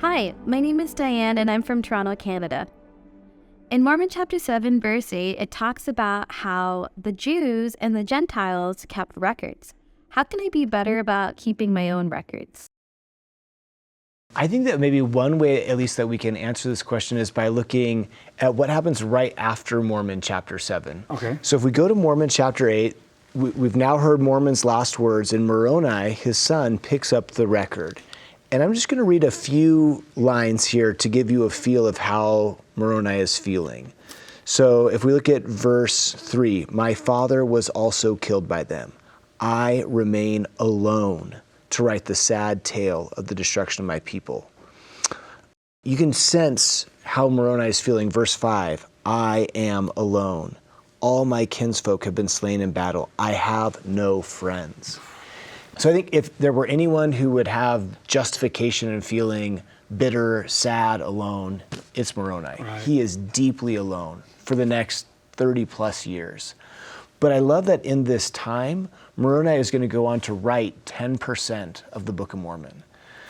Hi, my name is Diane and I'm from Toronto, Canada. In Mormon chapter 7, verse 8, it talks about how the Jews and the Gentiles kept records. How can I be better about keeping my own records? I think that maybe one way, at least, that we can answer this question is by looking at what happens right after Mormon chapter 7. Okay. So if we go to Mormon chapter 8, we've now heard Mormon's last words, and Moroni, his son, picks up the record. And I'm just going to read a few lines here to give you a feel of how Moroni is feeling. So if we look at verse 3, my father was also killed by them. I remain alone to write the sad tale of the destruction of my people. You can sense how Moroni is feeling. Verse 5, I am alone. All my kinsfolk have been slain in battle. I have no friends. So I think if there were anyone who would have justification in feeling bitter, sad, alone, it's Moroni. Right. He is deeply alone for the next 30 plus years. But I love that in this time, Moroni is going to go on to write 10% of the Book of Mormon.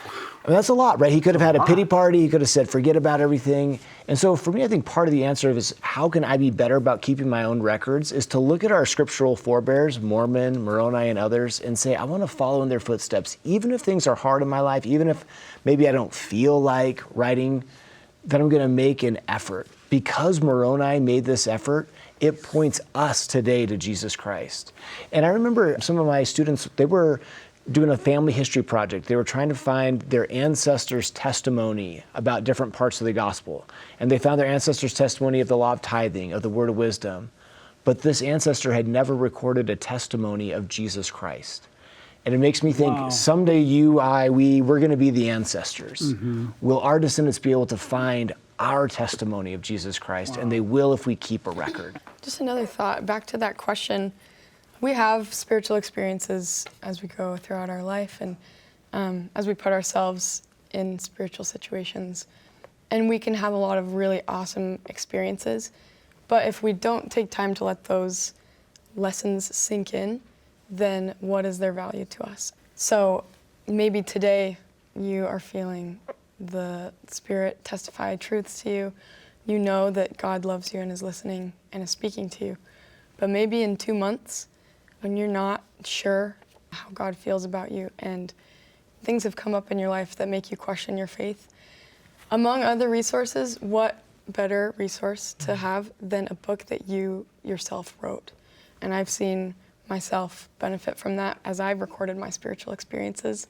I mean, that's a lot, right? He could have had a pity party. He could have said, forget about everything. And so for me, I think part of the answer is how can I be better about keeping my own records is to look at our scriptural forebears, Mormon, Moroni, and others, and say, I want to follow in their footsteps. Even if things are hard in my life, even if maybe I don't feel like writing, then I'm going to make an effort. Because Moroni made this effort, it points us today to Jesus Christ. And I remember some of my students, they were doing a family history project. They were trying to find their ancestors' testimony about different parts of the gospel. And they found their ancestors' testimony of the law of tithing, of the word of wisdom. But this ancestor had never recorded a testimony of Jesus Christ. And it makes me think, someday we're going to be the ancestors. Mm-hmm. Will our descendants be able to find our testimony of Jesus Christ? And they will if we keep a record. Just another thought, back to that question. We have spiritual experiences as we go throughout our life and as we put ourselves in spiritual situations. And we can have a lot of really awesome experiences. But if we don't take time to let those lessons sink in, then what is their value to us? So maybe today you are feeling the Spirit testify truths to you. You know that God loves you and is listening and is speaking to you. But maybe in 2 months, when you're not sure how God feels about you and things have come up in your life that make you question your faith, among other resources, what better resource to have than a book that you yourself wrote? And I've seen myself benefit from that as I've recorded my spiritual experiences.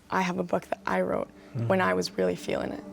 I have a book that I wrote when I was really feeling it.